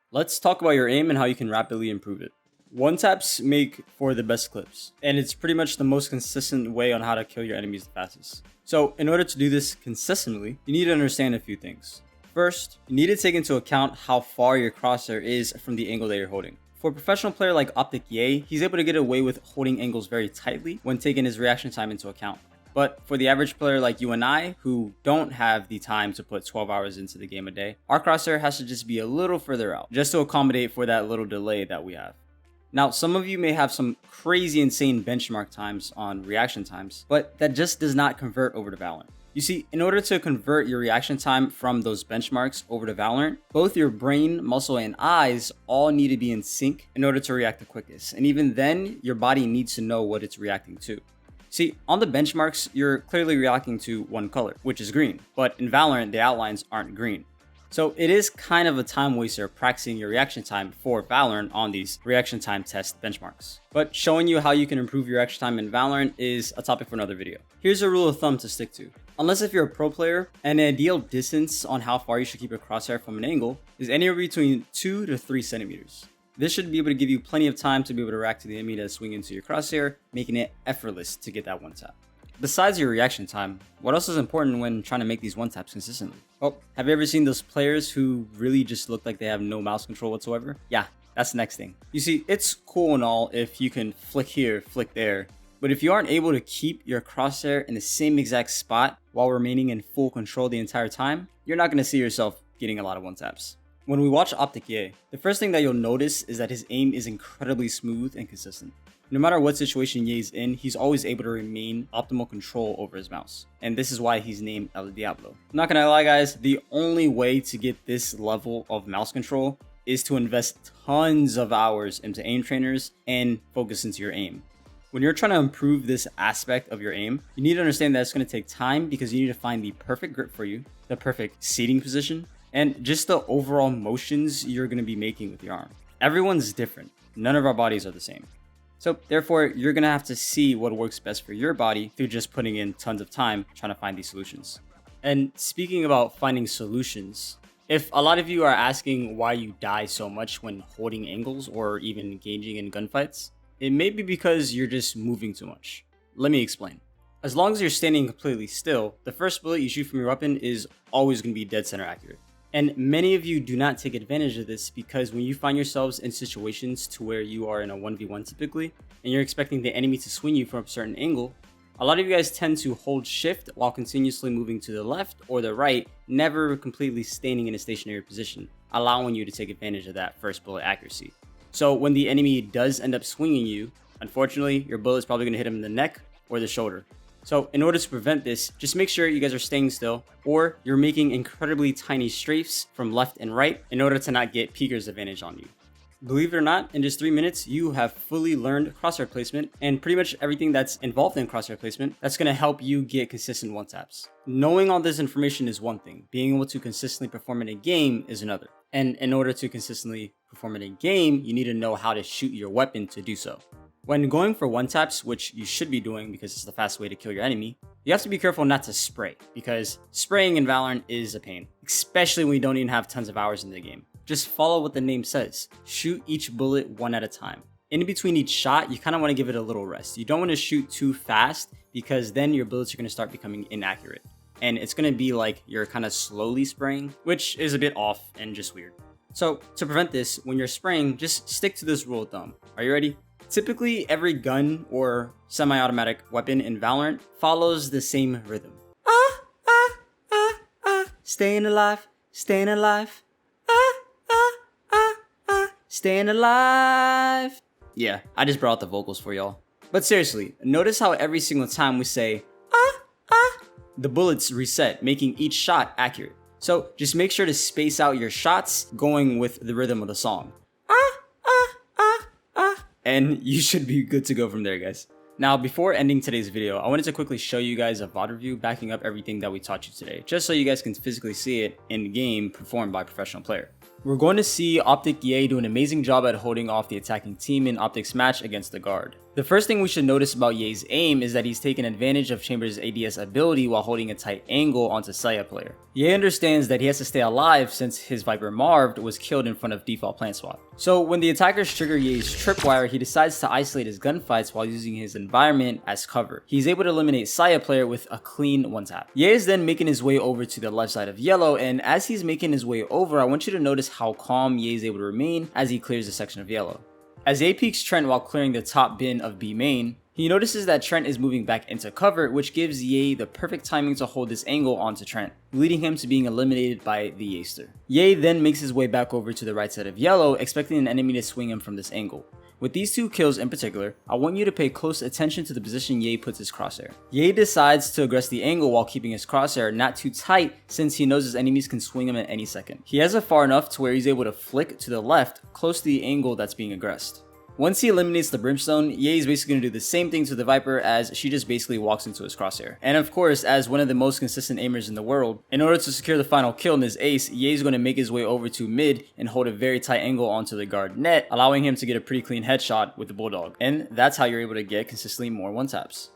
Let's talk about your aim and how you can rapidly improve it. One taps make for the best clips, and it's pretty much the most consistent way on how to kill your enemies the fastest. So in order to do this consistently, you need to understand a few things. First, you need to take into account how far your crosshair is from the angle that you're holding. For a professional player like Optic Ye, he's able to get away with holding angles very tightly when taking his reaction time into account. But for the average player like you and I, who don't have the time to put 12 hours into the game a day, our crosshair has to just be a little further out, just to accommodate for that little delay that we have. Now, some of you may have some crazy insane benchmark times on reaction times, but that just does not convert over to Valorant. You see, in order to convert your reaction time from those benchmarks over to Valorant, both your brain, muscle, and eyes all need to be in sync in order to react the quickest. And even then, your body needs to know what it's reacting to. See, on the benchmarks, you're clearly reacting to one color, which is green, but in Valorant, the outlines aren't green. So it is kind of a time waster practicing your reaction time for Valorant on these reaction time test benchmarks. But showing you how you can improve your reaction time in Valorant is a topic for another video. Here's a rule of thumb to stick to. Unless if you're a pro player, an ideal distance on how far you should keep your crosshair from an angle is anywhere between 2 to 3 centimeters. This should be able to give you plenty of time to be able to react to the enemy that's swinging into your crosshair, making it effortless to get that one tap. Besides your reaction time, what else is important when trying to make these one taps consistently? Well, have you ever seen those players who really just look like they have no mouse control whatsoever? Yeah, that's the next thing. You see, it's cool and all if you can flick here, flick there, but if you aren't able to keep your crosshair in the same exact spot while remaining in full control the entire time, you're not going to see yourself getting a lot of one taps. When we watch Optic Ye, the first thing that you'll notice is that his aim is incredibly smooth and consistent. No matter what situation Ye's in, he's always able to remain optimal control over his mouse. And this is why he's named El Diablo. I'm not gonna lie guys, the only way to get this level of mouse control is to invest tons of hours into aim trainers and focus into your aim. When you're trying to improve this aspect of your aim, you need to understand that it's going to take time because you need to find the perfect grip for you, the perfect seating position, and just the overall motions you're going to be making with your arm. Everyone's different. None of our bodies are the same. So therefore, you're going to have to see what works best for your body through just putting in tons of time trying to find these solutions. And speaking about finding solutions, if a lot of you are asking why you die so much when holding angles or even engaging in gunfights, it may be because you're just moving too much. Let me explain. As long as you're standing completely still, the first bullet you shoot from your weapon is always going to be dead center accurate. And many of you do not take advantage of this because when you find yourselves in situations to where you are in a 1v1 typically, and you're expecting the enemy to swing you from a certain angle, a lot of you guys tend to hold shift while continuously moving to the left or the right, never completely standing in a stationary position, allowing you to take advantage of that first bullet accuracy. So when the enemy does end up swinging you, unfortunately, your bullet's probably going to hit him in the neck or the shoulder. So in order to prevent this, just make sure you guys are staying still or you're making incredibly tiny strafes from left and right in order to not get peeker's advantage on you. Believe it or not, in just 3 minutes, you have fully learned crosshair placement and pretty much everything that's involved in crosshair placement that's going to help you get consistent one taps. Knowing all this information is one thing. Being able to consistently perform in a game is another. And in order to consistently perform in a game, you need to know how to shoot your weapon to do so. When going for one taps, which you should be doing because it's the fast way to kill your enemy, you have to be careful not to spray because spraying in Valorant is a pain, especially when you don't even have tons of hours in the game. Just follow what the name says. Shoot each bullet one at a time. In between each shot, you kind of want to give it a little rest. You don't want to shoot too fast because then your bullets are going to start becoming inaccurate. And it's going to be like you're kind of slowly spraying, which is a bit off and just weird. So to prevent this, when you're spraying, just stick to this rule of thumb. Are you ready? Typically, every gun or semi-automatic weapon in Valorant follows the same rhythm. Staying alive, staying alive. Staying alive. Yeah, I just brought out the vocals for y'all. But seriously, notice how every single time we say, the bullets reset, making each shot accurate. So just make sure to space out your shots going with the rhythm of the song. And you should be good to go from there, guys. Now, before ending today's video, I wanted to quickly show you guys a VOD review backing up everything that we taught you today, just so you guys can physically see it in game performed by a professional player. We're going to see Optic Ye do an amazing job at holding off the attacking team in Optic's match against the guard. The first thing we should notice about Ye's aim is that he's taken advantage of Chamber's ADS ability while holding a tight angle onto Saya player. Ye understands that he has to stay alive since his Viper Marved was killed in front of default plant swap. So when the attackers trigger Ye's tripwire, he decides to isolate his gunfights while using his environment as cover. He's able to eliminate Saya player with a clean one tap. Ye is then making his way over to the left side of yellow, and as he's making his way over, I want you to notice how calm Ye is able to remain as he clears the section of yellow. As Ye peeks Trent while clearing the top bin of B main, he notices that Trent is moving back into cover, which gives Ye the perfect timing to hold this angle onto Trent, leading him to being eliminated by the Yaster. Ye then makes his way back over to the right side of yellow, expecting an enemy to swing him from this angle. With these two kills in particular, I want you to pay close attention to the position Ye puts his crosshair. Ye decides to aggress the angle while keeping his crosshair not too tight since he knows his enemies can swing him at any second. He has it far enough to where he's able to flick to the left, close to the angle that's being aggressed. Once he eliminates the Brimstone, Ye is basically going to do the same thing to the Viper as she just basically walks into his crosshair. And of course, as one of the most consistent aimers in the world, in order to secure the final kill in his ace, Ye is going to make his way over to mid and hold a very tight angle onto the guard net, allowing him to get a pretty clean headshot with the Bulldog. And that's how you're able to get consistently more one taps.